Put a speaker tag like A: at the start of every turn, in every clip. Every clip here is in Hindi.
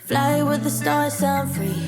A: Fly with the stars, sound free.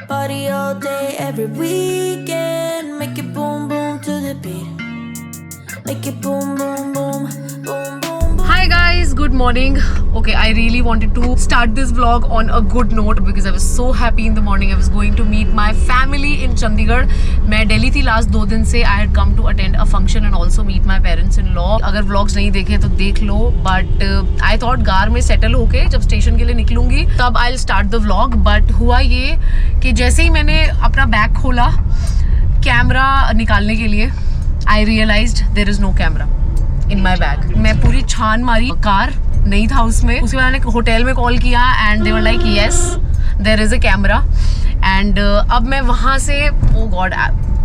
A: Party all day, every weekend. Make it boom, boom to the beat. Make it boom, boom, boom, boom, boom, boom.
B: Hi guys, good morning. Okay, I really wanted to start this vlog on a good note because I was so happy in the morning. I was going to meet my family in Chandigarh. मैं दिल्ली थी लास्ट 2 दिन से. I had come to attend a function and also meet my parents-in-law. अगर vlogs नहीं देखे तो देख लो. But I thought कार में settle होके जब स्टेशन के लिए निकलूंगी तब I'll start the vlog. But हुआ ये कि जैसे ही मैंने अपना बैग खोला कैमरा निकालने के लिए, I realized there is no camera in my bag. मैं पूरी छान मारी, कार नहीं था उसमें. उसके बाद मैंने होटल में कॉल किया and they were like yes there is a camera. And अब मैं वहाँ से oh god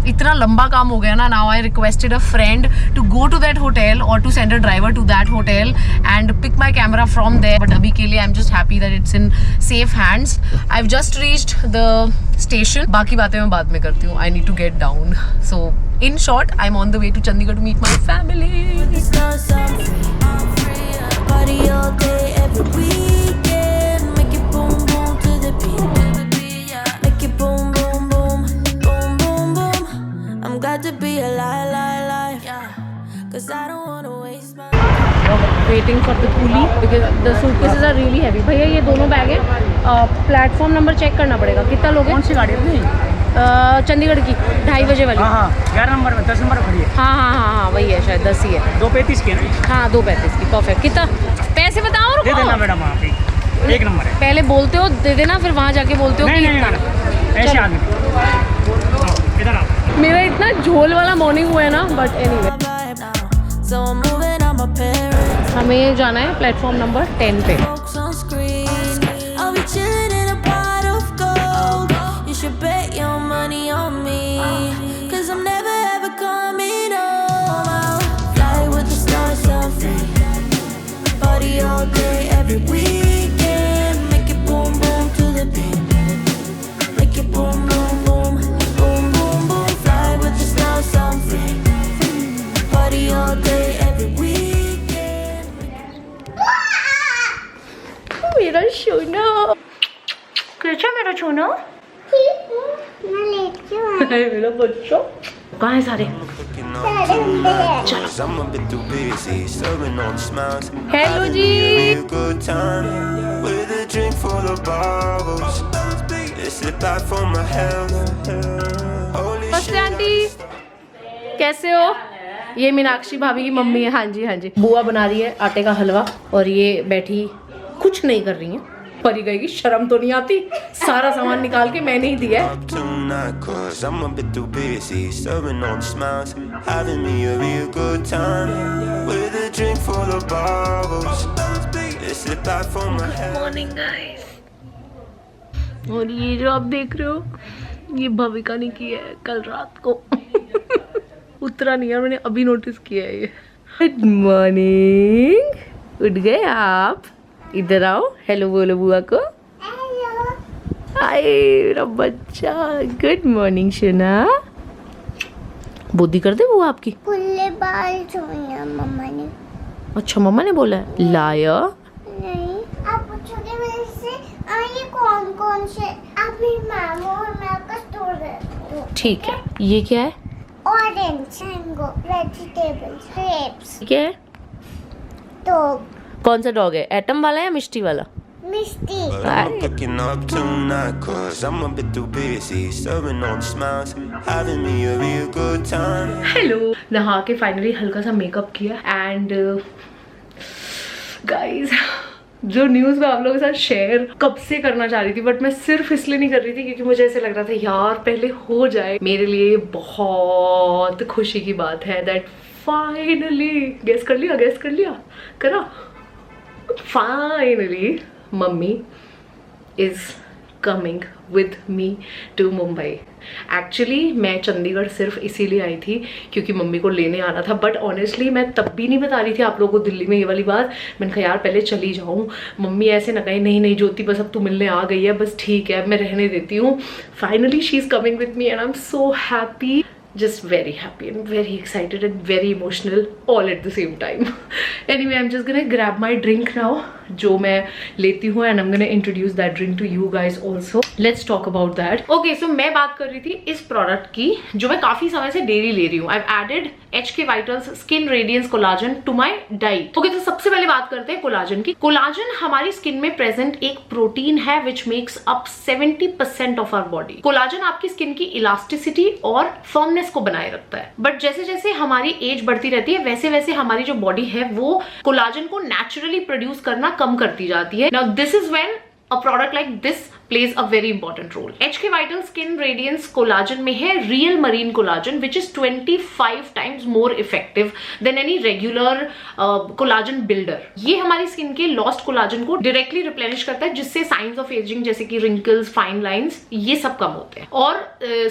B: इतना लंबा काम हो गया ना. Now I requested a friend to go to that hotel or to send a driver to that hotel and pick my camera from there. But अभी के लिए I'm just happy that it's in safe hands. I've just reached the station. बाकी बातें मैं बाद में करती हूँ. I need to get down. So in short, I'm on the way to Chandigarh to meet my family.
A: The stars, sound free. Party all day, every weekend. Make it boom, boom to the beat. Make it boom, boom, boom, boom, boom, boom. I'm glad to be alive, yeah. 'Cause I don't wanna waste my
B: Waiting for the coolie because the suitcases are really heavy. भैया ये दोनों बैग है. प्लेटफॉर्म नंबर चेक करना पड़ेगा. कितना लोग हैं?
C: कौन सी गाड़ी है अपनी?
B: चंडीगढ़ की 2:30 बजे वाली.
C: हाँ 11 नंबर में 10 नंबर खड़ी है.
B: हाँ वही है, शायद 10 ही है.
C: 2:35 की है ना?
B: हाँ 2:35 की. परफेक्ट. कितना पैसे बताओ.
C: दे देना मैडम, वहाँ पे 1 नंबर है.
B: पहले बोलते हो दे देना, फिर वहाँ जाके बोलते हो कि इतना.
C: ऐसे आदमी इधर आओ.
B: मेरा इतना झोल वाला मॉर्निंग हुआ है ना. But anyway
A: vibe now. So I'm moving on my parents.
B: हमें जाना है प्लेटफॉर्म नंबर 10 पे.
A: Folks on screen. I'll be chilling in a pot of gold. You should bet your money on me. 'Cause I'm never ever coming home. I'll fly with the stars, sound free. Party all day, every weekend. Make it boom, boom to the beat. Make it boom, boom, boom, boom, boom, boom. Fly with the stars, sound free. Party all day, every weekend.
B: मेरा सोना कैसा, मेरा सोना मेरा बच्चा. कहाँ है सारे? हेलो जी. नमस्ते आंटी, कैसे हो? ये मीनाक्षी भाभी की मम्मी है. हाँ जी. बुआ बना रही है आटे का हलवा और ये बैठी कुछ नहीं कर रही है. परी गई की शर्म तो नहीं आती. सारा सामान निकाल के मैंने ही दिया है. Morning guys. और ये जो आप देख रहे हो ये भविका ने किया है कल रात को. उतरा नहीं है, मैंने अभी नोटिस किया है ये. Good morning. उठ गए आप? इधर आओ, हेलो बोलो बुआ को. हाय मेरा बच्चा. गुड मॉर्निंग सोना. बुद्धि कर दे बुआ आपकी.
D: खुले बाल सोना मम्मा ने.
B: अच्छा मम्मा ने बोला है. लाया
D: नहीं, आप पूछोगे मेरे से ये कौन से. आप मेरी मामू और मैं आपका स्टोर दो.
B: ठीक है. ये क्या है?
D: Orange, mango, vegetables, grapes.
B: क्या है?
D: तो
B: कौन सा डॉग है? एटम वाला या मिष्टी वाला?
D: मिष्टी.
E: I'm picking up tonight 'cause I'm a bit too busy serving on smiles, having me a real good time.
B: Hello. नहा के फाइनली हल्का सा मेकअप किया एंड गाइस जो न्यूज़ मैं आप लोगों के साथ शेयर कब से करना चाह रही थी बट मैं सिर्फ इसलिए नहीं कर रही थी क्योंकि मुझे ऐसे लग रहा था यार पहले हो जाए. मेरे लिए बहुत खुशी की बात है दैट फाइनली गेस कर लिया करा. Finally mummy is coming with me to Mumbai. Actually मैं चंडीगढ़ सिर्फ इसीलिए आई थी क्योंकि मम्मी को लेने आना था. बट ऑनेस्टली मैं तब भी नहीं बता रही थी आप लोगों को दिल्ली में ये वाली बात. मैंने कहा यार पहले चली जाऊँ. मम्मी ऐसे ना कहीं नहीं ज्योति बस अब तू मिलने आ गई है, बस ठीक है मैं रहने देती हूँ. Finally she is coming with me and I am so happy. just very happy and very excited and very emotional all at the same time. Anyway, I'm just gonna grab my drink now, जो मैं लेती हूँ, and I'm gonna introduce that drink to you guys also. Let's talk about that. Okay, so मैं बात कर रही थी इस प्रोडक्ट की जो मैं काफी समय से डेली ले रही हूँ. I've added HK Vitals Skin Radiance Collagen to my diet. Okay, तो सबसे पहले बात करते हैं कोलाजन की. कोलाजन हमारी स्किन में प्रेजेंट एक प्रोटीन है which makes up 70% of our body. Collagen आपकी स्किन की इलास्टिसिटी और फर्मनेस को बनाए रखता है. बट जैसे जैसे हमारी एज बढ़ती रहती है वैसे वैसे हमारी जो बॉडी है वो कोलाजन को नेचुरली प्रोड्यूस करना कम करती जाती है. Now this is when a product like this plays a very important role. HK Vital Skin Radiance Collagen में है real marine collagen which is 25 times more effective than any regular collagen builder. ये हमारी स्किन के lost collagen को directly replenish करता है जिससे signs of aging जैसे कि wrinkles, fine lines ये सब कम होते हैं और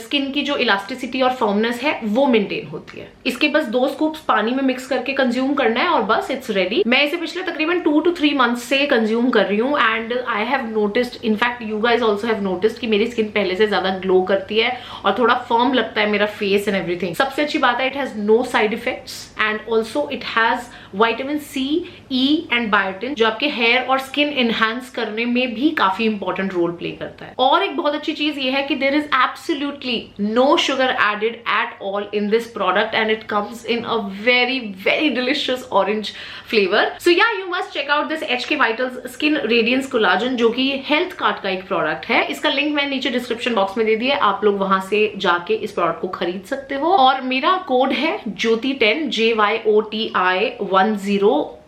B: स्किन की जो elasticity और firmness है वो maintain होती है. इसके बस 2 scoops पानी में mix करके कंज्यूम करना है और बस it's ready. मैं इसे पिछले तकरीबन 2 to 3 months से कंज्यूम कर रही हूँ and I have noticed, in fact you guys also have noticed कि मेरी स्किन पहले से ज्यादा ग्लो करती है और थोड़ा फर्म लगता है मेरा फेस एंड एवरीथिंग. सबसे अच्छी बात है it has no side effects and also it has vitamin C, E and biotin जो आपके हेयर और स्किन एनहांस करने में भी काफी इंपॉर्टेंट रोल प्ले करता है. और एक बहुत अच्छी चीज ये है कि there is absolutely no sugar added at all in this product and it comes in a very very delicious orange flavour. So yeah you must check out this HK Vitals Skin Radiance Collagen जो कि हेल्थ कार्ड का एक प्रोडक्ट है. इसका लिंक मैं नीचे डिस्क्रिप्शन बॉक्स में दे दिया, आप लोग वहां से जाके इस प्रोडक्ट को खरीद सकते हो. और मेरा कोड है ज्योति10 JYOTI10.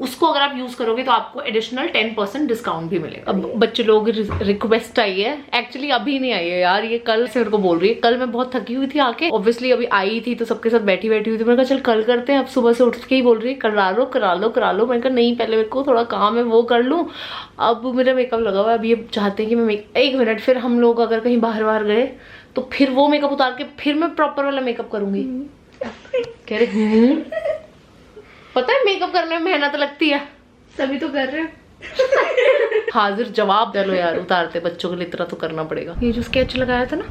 B: उसको अगर आप यूज करोगे तो आपको एडिशनल 10% डिस्काउंट भी मिलेगा. अब बच्चे लोग रिक्वेस्ट आई है, एक्चुअली अभी नहीं आई है यार, ये कल से मेरे को बोल रही है. कल मैं बहुत थकी हुई थी आके, ऑब्वियसली अभी आई थी तो सबके साथ बैठी हुई थी. मैंने कहा चल कल करते हैं. अब सुबह से उठ के ही बोल रही है करा लो करा लो करा लो. मैंने कहा नहीं पहले मेरे को थोड़ा काम है वो कर लूं. अब मेरा मेकअप लगा हुआ है. अब ये चाहते हैं कि मैं 1 मिनट फिर हम लोग अगर कहीं बाहर गए तो फिर वो मेकअप उतार के फिर मैं प्रॉपर वाला मेकअप करूंगी. कह रहे पता है मेकअप करने में मेहनत लगती है, तभी तो कर रहे हो. हाजिर जवाब दे लो यार, उतारते बच्चों के लिए इतना तो करना पड़ेगा. ये जो स्केच लगाया था ना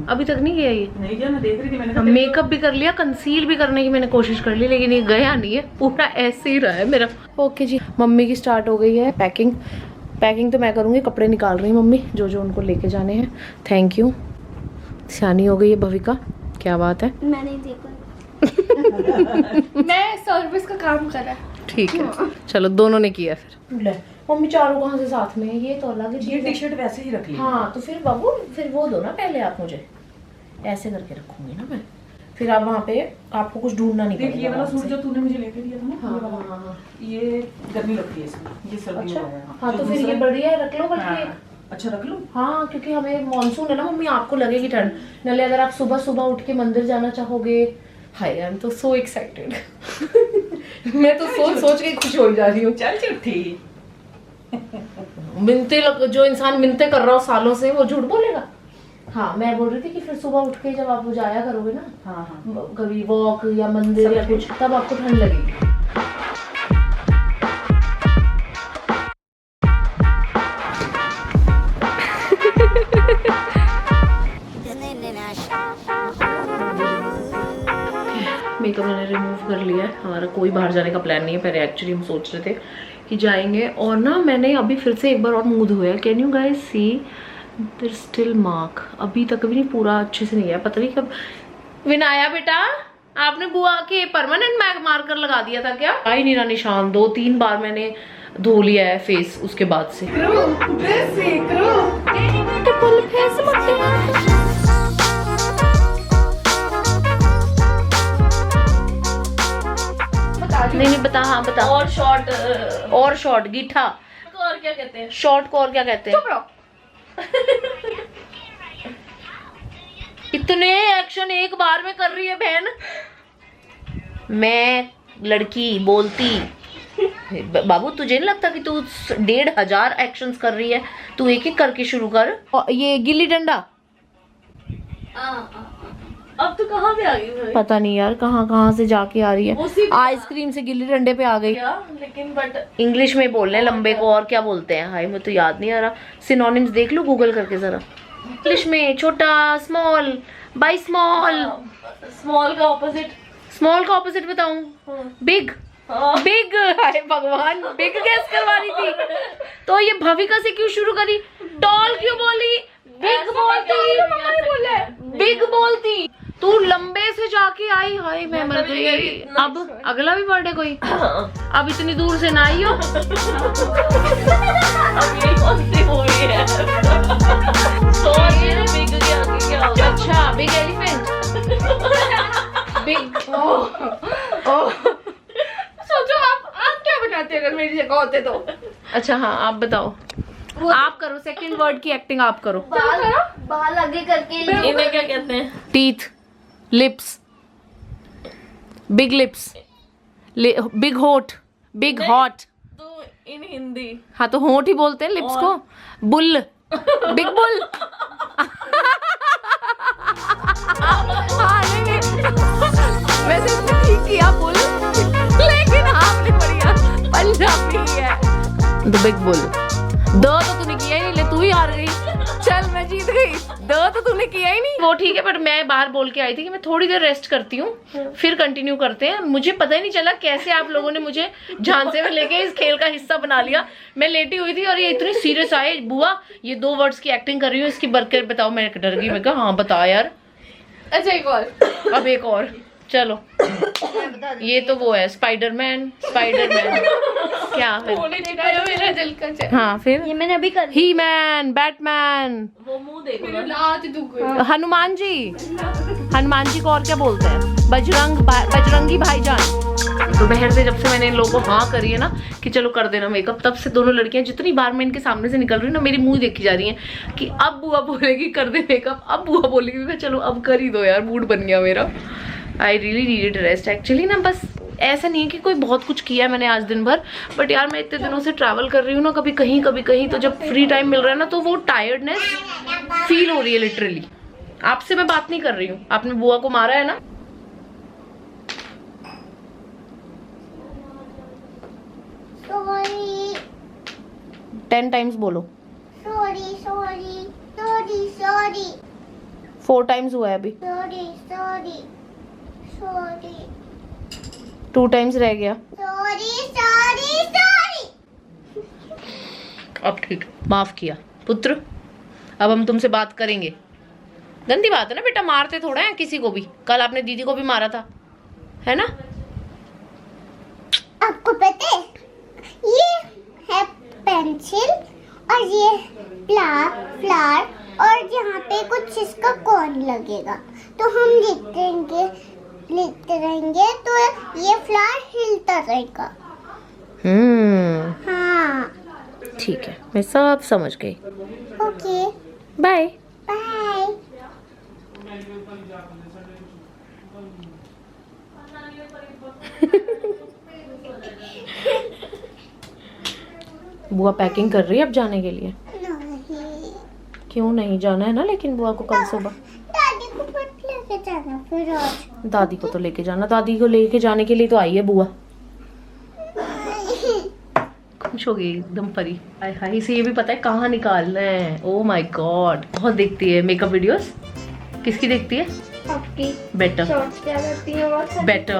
B: अभी तक नहीं गया. ये
C: नहीं गया, मैं देख रही थी. मैंने
B: मेकअप भी कर लिया, कंसील भी करने की मैंने कोशिश कर ली लेकिन ये गया नहीं है, पूरा ऐसे ही रहा है मेरा. ओके जी, मम्मी की स्टार्ट हो गई है पैकिंग. पैकिंग तो मैं करूंगी, कपड़े निकाल रही हूँ मम्मी जो जो उनको लेके जाने हैं. Thank you. सियानी हो गई है भविका, क्या बात है.
D: मैं नहीं देखा.
F: मैं सर्विस का काम करा.
B: ठीक है चलो, दोनों ने किया. फिर मम्मी चारों कहाँ से साथ में है, ये तो अलग है.
C: ये टी शर्ट वैसे ही रख ली.
B: हाँ तो फिर बाबू फिर वो दो ना पहले आप मुझे. ऐसे करके रखूंगी ना मैं, फिर आप वहाँ पे आपको कुछ ढूंढना नहीं पड़ेगा.
C: ये वाला सूट जो तूने मुझे लेके दिया था ना,
B: हाँ
C: ये वाला,
B: हाँ.
C: ये गर्मी लगती है इसमें, ये सर्दी
B: अच्छा
C: में है.
B: हाँ तो
C: जो
B: फिर ये
C: दूसरा-
B: बढ़िया है, रख लो बल्कि.
C: हाँ, अच्छा रख लूं.
B: हाँ क्योंकि हमें मॉनसून है ना मम्मी, आपको लगेगी ठंड. नले अगर आप सुबह सुबह उठ के मंदिर जाना चाहोगे. हाय आई एम तो सो एक्साइटेड. मैं तो सोच सोच के खुश हो जा रही हूँ.
C: चल चिट्ठी.
B: मिनते जो इंसान मिनते कर रहा हो सालों से वो झूठ बोलेगा. हाँ मैं बोल रही थी कि फिर सुबह उठ के जब आप जाया करोगे ना
C: हाँ हाँ
B: कभी वॉक या मंदिर या कुछ, तब आपको ठंड लगेगी. मेकअप मैंने रिमूव कर लिया है. हमारा कोई बाहर जाने का प्लान नहीं है. पहले एक्चुअली हम सोच रहे थे कि जाएंगे और ना मैंने अभी फिर से एक बार और मुंह धोया. Can you guys see there still mark. अभी तक भी नहीं पूरा अच्छे से नहीं है, पता नहीं कब. विनाया बेटा आपने बुआ के परमानेंट मार्कर लगा दिया था क्या? आई नहीं रहा निशान. 2-3 बार मैंने धो लिया है फेस उसके बाद से. नहीं बता. हाँ बता. और शॉर्ट गीठा
F: तो और क्या कहते हैं?
B: शॉर्ट को और क्या कहते हैं? इतने एक्शन एक बार में कर रही है बहन. मैं लड़की बोलती. बाबू तुझे नहीं लगता कि तू 1,500 एक्शंस कर रही है? तू एक एक करके शुरू कर. ये गिल्ली डंडा
F: अब तो कहाँ पे आ गई भाई?
B: पता नहीं यार कहाँ से जाके आ रही है. आइसक्रीम से गिल्ली डंडे पे आ गई.
F: क्या लेकिन बट
B: इंग्लिश में बोल रहे हैं लंबे को और क्या बोलते हैं? हाय मुझे तो याद नहीं आ रहा. सिनोनिम्स देख लो गूगल करके जरा. इंग्लिश में छोटा, स्मॉल, बाई स्मॉल.
F: स्मॉल का ऑपोजिट
B: स्मॉल का ऑपोजिट बताऊं? बिग. बिग, हाय भगवान, बिग गैस करवा रही थी तो ये भविका से क्यों शुरू करी? टॉल क्यों बोली? बिग बोलती, मम्मा ने बोला है बिग बोलती। तू लंबे से जाके आई, हाय मैं मर गई। अब अगला भी बर्थडे कोई, अब इतनी दूर से ना आई हो।
F: अब ये कौन सी मूवी है? सॉरी बिग के आगे क्या होगा?
B: अच्छा बिग एलिफेंट, बिग।
F: सोचो आप क्या बनाते अगर मेरी जगह होते तो?
B: अच्छा हाँ आप बताओ, आप करो सेकंड वर्ड की एक्टिंग, आप करो।
F: बाल आगे करके इन्हें क्या कहते हैं?
B: Teeth, lips, big lips, big होट, बिग हॉट।
F: तो इन हिंदी
B: हाँ तो होठ ही बोलते हैं लिप्स को। Bull, big bull. हाँ नहीं वैसे इसने ठीक किया बुल, लेकिन आपने बढ़िया पंजाबी है। The big bull. द तो तूने किया ही नहीं, ले तू ही हार गई। चल मैं जीत गई, द तो तूने किया ही नहीं। वो ठीक है, बट मैं बाहर बोल के आई थी कि मैं थोड़ी देर रेस्ट करती हूँ फिर कंटिन्यू करते हैं। मुझे पता ही नहीं चला कैसे आप लोगों ने मुझे झांसे में लेके इस खेल का हिस्सा बना लिया। मैं लेटी हुई थी और ये इतनी सीरियस आए, बुआ ये 2 वर्ड्स की एक्टिंग कर रही हूँ, इसकी बरकर बताओ। मैं डर गई, मैं कहा हाँ बता यार।
F: अच्छा एक और,
B: अब एक और, चलो। ये तो वो है स्पाइडरमैन, स्पाइडरमैन क्या है?
F: मेरा दिल का चल।
B: हाँ फिर
D: ये मैंने अभी कर
B: ही मैन, बैटमैन,
F: वो मुंह देखो ना। लात दूंगा।
B: हनुमान जी। हनुमान जी को और क्या बोलते हैं? बजरंगी भाईजान। दोपहर से जब से मैंने इन लोगों को हाँ करी है ना कि चलो कर देना मेकअप, तब से दोनों लड़कियां जितनी बार मैं इनके सामने से निकल रही हूँ ना, मेरी मुंह देखी जा रही है कि अब बुआ बोलेगी कर दे मेकअप, अब बुआ बोलेगी। मैं चलो अब कर ही दो यार, मूड बन गया मेरा। I really needed rest actually ना। बस ऐसा नहीं है कि कोई बहुत कुछ किया है मैंने आज दिन भर, बट यार मैं इतने दिनों से ट्रैवल कर रही हूँ ना, कभी कहीं कभी कहीं, तो जब फ्री टाइम मिल रहा है ना तो वो टायर्डनेस फील हो रही है लिटरली। आपसे मैं बात नहीं कर रही हूँ, आपने बुआ को मारा है ना।
D: सॉरी
B: 10 टाइम्स बोलो।
D: Sorry sorry sorry sorry
B: 4 times हुआ है अभी,
D: सॉरी सॉरी सॉरी
B: 2 टाइम्स रह गया।
D: Sorry sorry sorry.
B: अब ठीक, माफ किया पुत्र, अब हम तुमसे बात करेंगे। गंदी बात है ना बेटा, मारते थोड़ा है किसी को भी। कल आपने दीदी को भी मारा था, है ना?
D: आपको पता है ये है पेंसिल और ये फ्लावर और यहाँ पे कुछ इसका कौन लगेगा, तो हम लिखते रहेंगे तो ये फ्लावर हिलता रहेगा। हाँ
B: ठीक है, मैं सब समझ गई।
D: Okay
B: bye.
D: बाय।
B: बुआ पैकिंग कर रही है अब जाने के लिए।
D: नहीं
B: क्यों नहीं जाना है ना, लेकिन बुआ को कल सुबह।
D: दादी को मत लेके जाना फिर आज।
B: दादी को तो लेके जाना, दादी को लेके जाने के लिए तो आई है बुआ। खुश हो गई एकदम परी। हाय हाय, इसे ये भी पता है कहाँ निकालना है। ओ माय गॉड, बहुत देखती है मेकअप वीडियोस। किसकी देखती है?
F: आपकी
B: बेटर,
F: शॉर्ट्स क्या करती है बहुत
B: बेटर।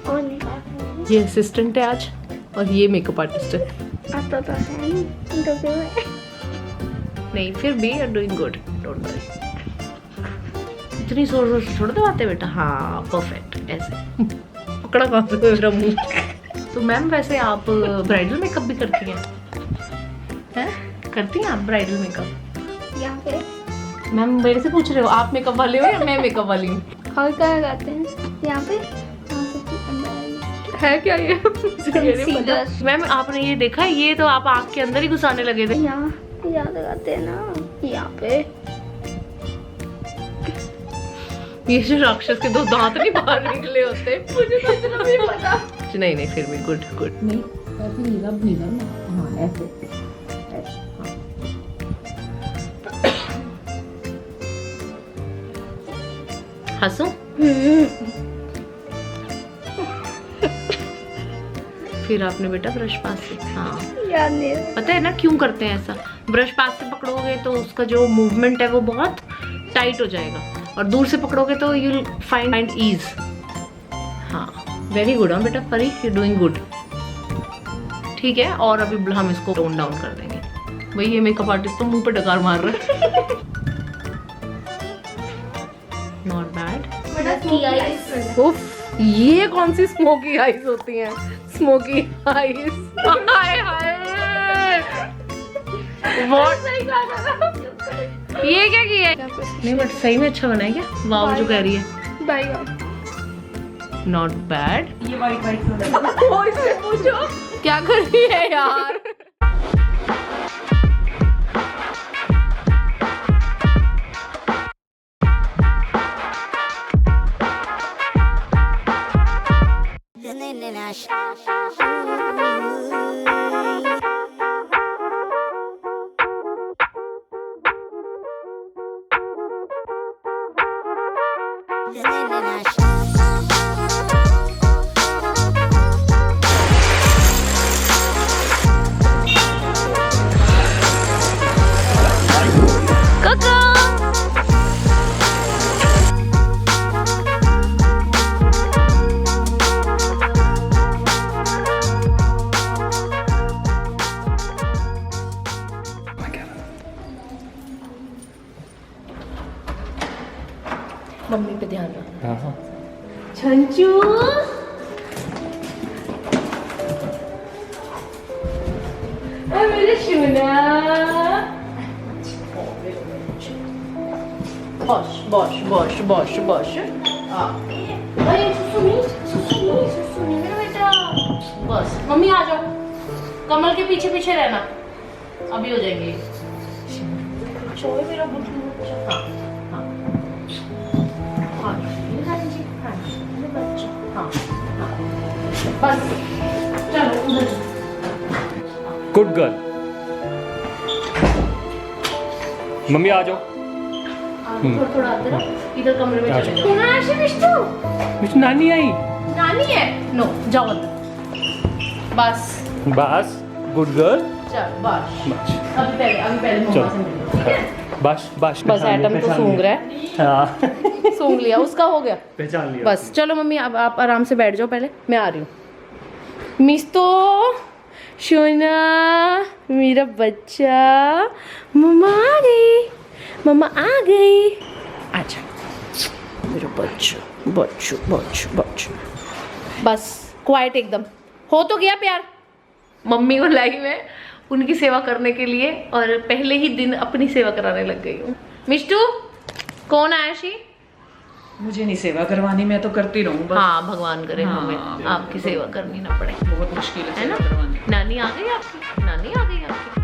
F: और निकाल
B: ये असिस्टेंट है आज और ये मेकअप आर्टिस्ट है।
F: आता तो है नहीं तो क्यों है?
B: नहीं फिर भी you are doing good, don't worry. इतनी जोर जोर से थोड़ा दबाते बेटा। हाँ परफेक्ट, ऐसे पकड़ा कहाँ से मेरा मुंह। तो मैम वैसे आप ब्राइडल मेकअप भी करती हैं? हैं? करती हैं आप ब्राइडल मेकअप?
F: यहाँ पे
B: मैम मेरे से पूछ रहे हो आप मेकअप वाले हो या मैं मेकअप वाली हूँ?
F: और क्या लगाते हैं यहाँ पे? यहाँ से
B: है क्या ये?
F: सीधा
B: मैम आपने ये देखा, ये तो आप आँख के अंदर ही घुसाने लगे थे।
F: यहाँ लगाते हैं ना, यहाँ पे।
B: ये जो राक्षस के 2 दांत नहीं बाहर निकले होते।
F: मुझे तो इतना भी पता।
B: नहीं नहीं फिर भी गुड गुड।
C: नहीं ऐसे नीला ना, हाँ ऐसे।
B: हंसो। फिर आपने बेटा ब्रश पास से, हाँ
F: याद नहीं
B: पता है ना क्यों करते हैं ऐसा? ब्रश पास से पकड़ोगे तो उसका जो मूवमेंट है वो बहुत टाइट हो जाएगा और दूर से पकड़ोगे तो यू फाइंड ईज। हाँ वेरी गुड। हाँ बेटा परी यू डूइंग गुड। ठीक है, और अभी हम इसको टोन डाउन कर देंगे। भाई ये मेकअप आर्टिस्ट तो मुंह पे डकार मार रहा है। Not bad. उफ, ये कौन सी स्मोकी आईज होती हैं? Smoky eyes. Hi hi what ये क्या किया है? नहीं बट सही में अच्छा बना है क्या? वाव जो कह रही है।
F: बाय।
B: Not bad. ये वाइट वाइट पूछो क्या कर रही है यार? मम्मी पे ध्यान रखना।
G: हाँ।
B: छंचू मेरे शुना। बॉश बॉश बॉश बॉश बॉश। बस मम्मी आ जाओ, कमल के पीछे पीछे रहना, अभी हो जाएंगे। मेरा बुद्धू बच्चा। हाँ हाँ बस चलो उधर।
G: Good girl. मम्मी आ जाओ।
B: थोड़ा थोड़ा आते रहो, इधर कमरे में चले जाओ।
G: मिस्टर नानी आई।
B: नानी है? नो जाओ अंदर। बस
G: बस गुड गर्ल।
B: चल बस।
G: बस
B: अभी पहले मम्मा से मिलो, ठीक है?
G: बस बस
B: बस एटम तो सूंघ रहा है।
G: हाँ
B: सूंघ लिया उसका, हो गया
G: पहचान लिया।
B: बस चलो मम्मी अब आप आराम से बैठ जाओ, पहले मैं आ रही हूँ। मिस तो सोना मेरा बच्चा, मम्मा आ गई, मम्मा आ गई। अच्छा मेरा बच्चा बच्चू बच्चू बच्चू। बस क्वाइट एकदम। हो तो गया प्यार। मम्मी को लाई मैं उनकी सेवा करने के लिए, और पहले ही दिन अपनी सेवा कराने लग गई हूँ। मिष्टू कौन आया शी?
C: मुझे नहीं सेवा करवानी, मैं तो करती रहूँ बस।
B: हाँ भगवान करे
C: हाँ,
B: हमें आपकी सेवा करनी ना पड़े,
C: बहुत मुश्किल
B: है ना?
C: करवानी।
B: नानी आ गई आपकी? नानी आ गई आपकी?